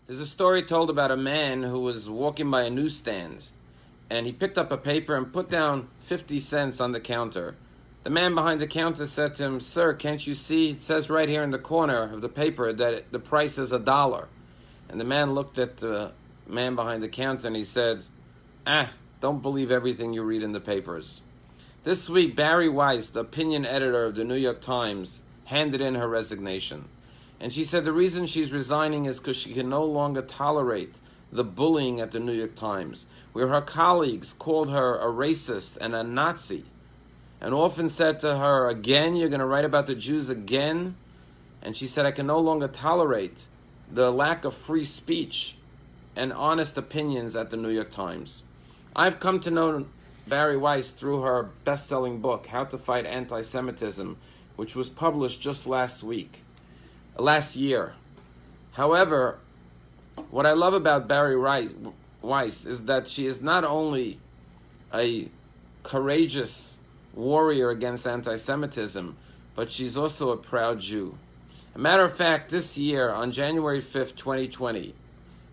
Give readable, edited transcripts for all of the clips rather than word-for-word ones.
There's a story told about a man who was walking by a newsstand, and he picked up a paper and put down 50 cents on the counter. The man behind the counter said to him, "Sir, can't you see? It says right here in the corner of the paper that the price is $1. And the man looked at the man behind the counter and he said, don't believe everything you read in the papers." This week, Bari Weiss, the opinion editor of the New York Times, handed in her resignation. And she said the reason she's resigning is because she can no longer tolerate the bullying at the New York Times, where her colleagues called her a racist and a Nazi, and often said to her, "Again, you're going to write about the Jews again?" And she said, "I can no longer tolerate the lack of free speech and honest opinions at the New York Times." I've come to know Bari Weiss through her best-selling book, How to Fight Anti-Semitism, which was published just last year. However, what I love about Bari Weiss is that she is not only a courageous warrior against anti-Semitism, but she's also a proud Jew. A matter of fact, this year, on January 5th, 2020,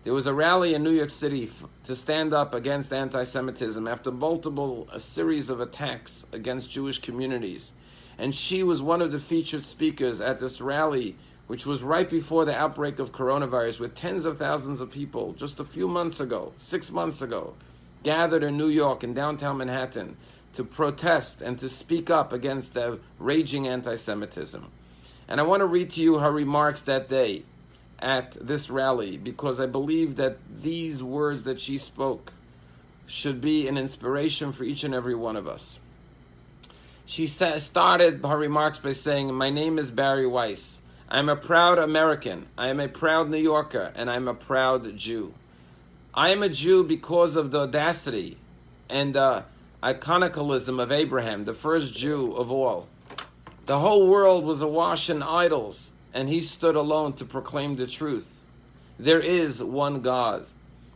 there was a rally in New York City to stand up against anti-Semitism after a series of attacks against Jewish communities. And she was one of the featured speakers at this rally, which was right before the outbreak of coronavirus, with tens of thousands of people just a few months ago, 6 months ago, gathered in New York and downtown Manhattan to protest and to speak up against the raging anti-Semitism. And I want to read to you her remarks that day at this rally, because I believe that these words that she spoke should be an inspiration for each and every one of us. She started her remarks by saying, "My name is Bari Weiss. I am a proud American. I am a proud New Yorker, and I am a proud Jew. I am a Jew because of the audacity and iconicalism of Abraham, the first Jew of all. The whole world was awash in idols, and he stood alone to proclaim the truth. There is one God.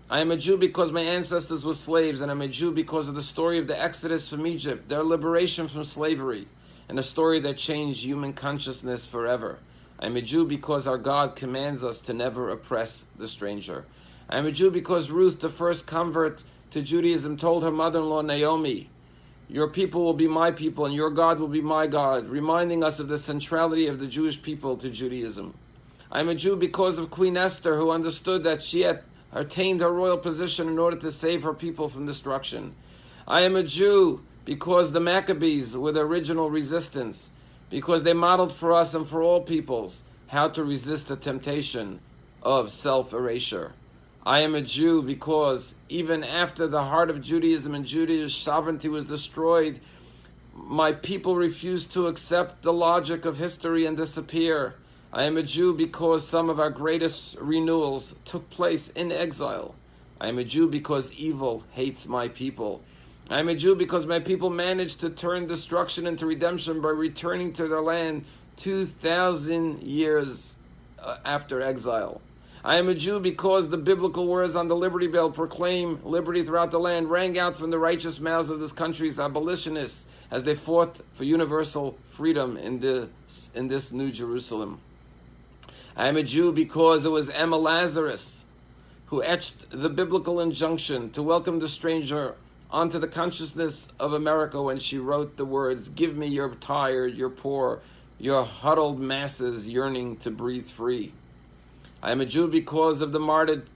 I am a Jew because my ancestors were slaves, and I'm a Jew because of the story of the Exodus from Egypt, their liberation from slavery, and a story that changed human consciousness forever. I am a Jew because our God commands us to never oppress the stranger. I am a Jew because Ruth, the first convert to Judaism, told her mother-in-law Naomi, 'Your people will be my people and your God will be my God,' reminding us of the centrality of the Jewish people to Judaism. I am a Jew because of Queen Esther, who understood that she had attained her royal position in order to save her people from destruction. I am a Jew because the Maccabees were the original resistance, because they modeled for us and for all peoples how to resist the temptation of self-erasure. I am a Jew because even after the heart of Judaism and Jewish sovereignty was destroyed, my people refused to accept the logic of history and disappear. I am a Jew because some of our greatest renewals took place in exile. I am a Jew because evil hates my people. I am a Jew because my people managed to turn destruction into redemption by returning to their land 2,000 years after exile. I am a Jew because the biblical words on the Liberty Bell, "Proclaim liberty throughout the land," rang out from the righteous mouths of this country's abolitionists as they fought for universal freedom in this New Jerusalem. I am a Jew because it was Emma Lazarus who etched the biblical injunction to welcome the stranger onto the consciousness of America when she wrote the words, "Give me your tired, your poor, your huddled masses yearning to breathe free." I am a Jew because of the martyred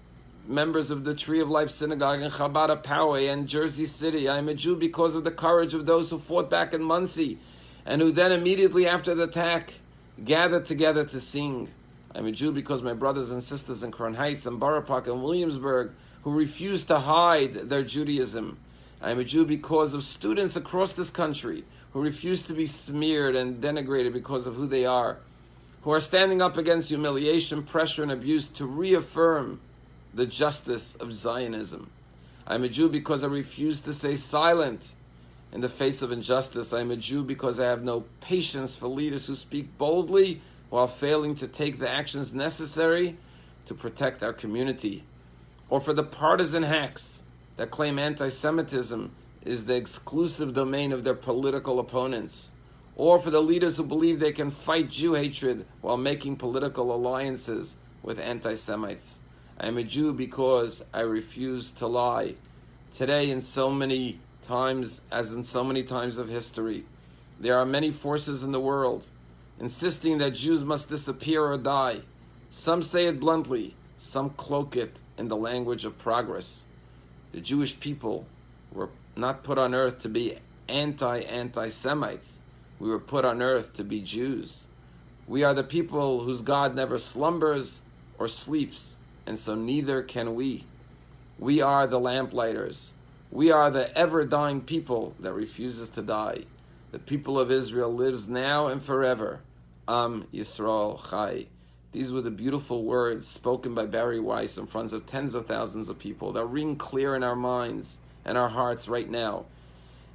members of the Tree of Life Synagogue in Chabad Poway and Jersey City. I am a Jew because of the courage of those who fought back in Muncie and who then immediately after the attack gathered together to sing. I am a Jew because my brothers and sisters in Crown Heights and Borough Park and Williamsburg who refused to hide their Judaism. I am a Jew because of students across this country who refuse to be smeared and denigrated because of who they are, who are standing up against humiliation, pressure, and abuse to reaffirm the justice of Zionism. I am a Jew because I refuse to stay silent in the face of injustice. I am a Jew because I have no patience for leaders who speak boldly while failing to take the actions necessary to protect our community, or for the partisan hacks that claim anti-Semitism is the exclusive domain of their political opponents, or for the leaders who believe they can fight Jew hatred while making political alliances with anti-Semites. I am a Jew because I refuse to lie. Today, in so many times, as in so many times of history, there are many forces in the world insisting that Jews must disappear or die. Some say it bluntly, some cloak it in the language of progress. The Jewish people were not put on earth to be anti-Semites. We were put on earth to be Jews. We are the people whose God never slumbers or sleeps, and so neither can we. We are the lamplighters. We are the ever-dying people that refuses to die. The people of Israel lives now and forever. Am Yisrael Chai. These were the beautiful words spoken by Bari Weiss in front of tens of thousands of people that ring clear in our minds and our hearts right now.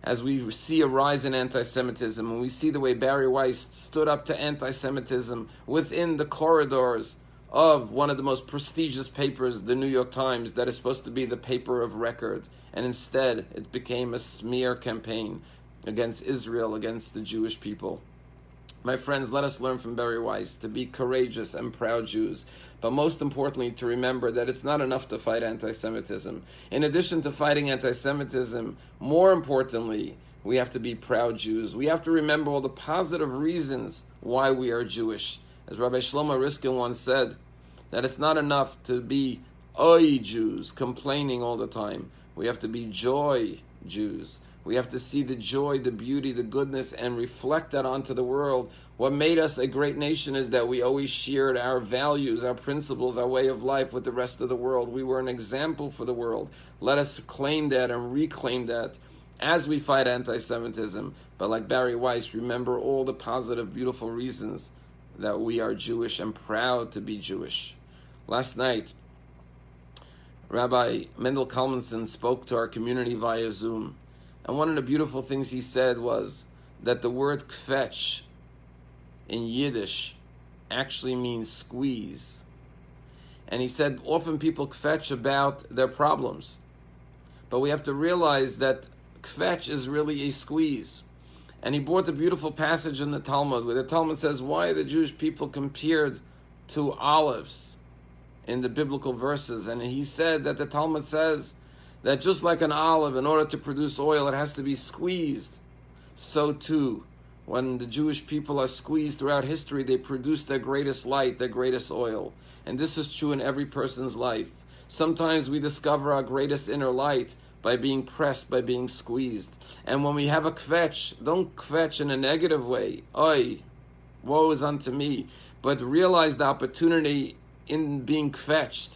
As we see a rise in anti-Semitism, and we see the way Bari Weiss stood up to anti-Semitism within the corridors of one of the most prestigious papers, the New York Times, that is supposed to be the paper of record, and instead it became a smear campaign against Israel, against the Jewish people. My friends, let us learn from Bari Weiss to be courageous and proud Jews, but most importantly to remember that it's not enough to fight anti-Semitism. In addition to fighting anti-Semitism, more importantly, we have to be proud Jews. We have to remember all the positive reasons why we are Jewish. As Rabbi Shlomo Riskin once said, that it's not enough to be oi Jews, complaining all the time. We have to be joy Jews. We have to see the joy, the beauty, the goodness, and reflect that onto the world. What made us a great nation is that we always shared our values, our principles, our way of life with the rest of the world. We were an example for the world. Let us claim that and reclaim that as we fight anti-Semitism. But like Bari Weiss, remember all the positive, beautiful reasons that we are Jewish and proud to be Jewish. Last night, Rabbi Mendel Kalmanson spoke to our community via Zoom. And one of the beautiful things he said was that the word KVETCH in Yiddish actually means squeeze. And he said often people kvetch about their problems. But we have to realize that kvetch is really a squeeze. And he brought a beautiful passage in the Talmud where the Talmud says, why are the Jewish people compared to olives in the biblical verses? And he said that the Talmud says that just like an olive, in order to produce oil, it has to be squeezed. So too, when the Jewish people are squeezed throughout history, they produce their greatest light, their greatest oil. And this is true in every person's life. Sometimes we discover our greatest inner light by being pressed, by being squeezed. And when we have a kvetch, don't kvetch in a negative way. Oy, woe is unto me. But realize the opportunity in being kvetched,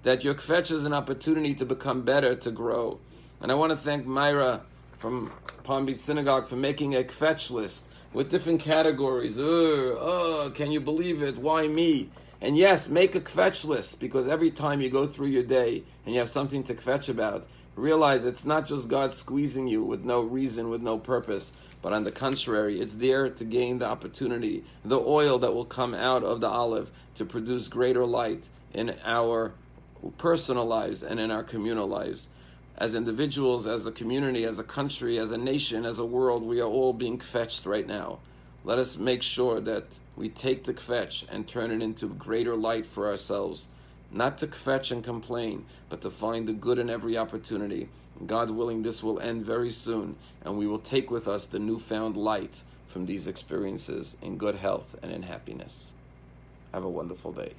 that your kvetch is an opportunity to become better, to grow. And I want to thank Myra from Palm Beach Synagogue for making a kvetch list with different categories. Can you believe it? Why me? And yes, make a kvetch list, because every time you go through your day and you have something to kvetch about, realize it's not just God squeezing you with no reason, with no purpose, but on the contrary, it's there to gain the opportunity, the oil that will come out of the olive to produce greater light in our personal lives and in our communal lives. As individuals, as a community, as a country, as a nation, as a world, we are all being kvetched right now. Let us make sure that we take the kvetch and turn it into greater light for ourselves. Not to kvetch and complain, but to find the good in every opportunity. God willing, this will end very soon, and we will take with us the newfound light from these experiences in good health and in happiness. Have a wonderful day.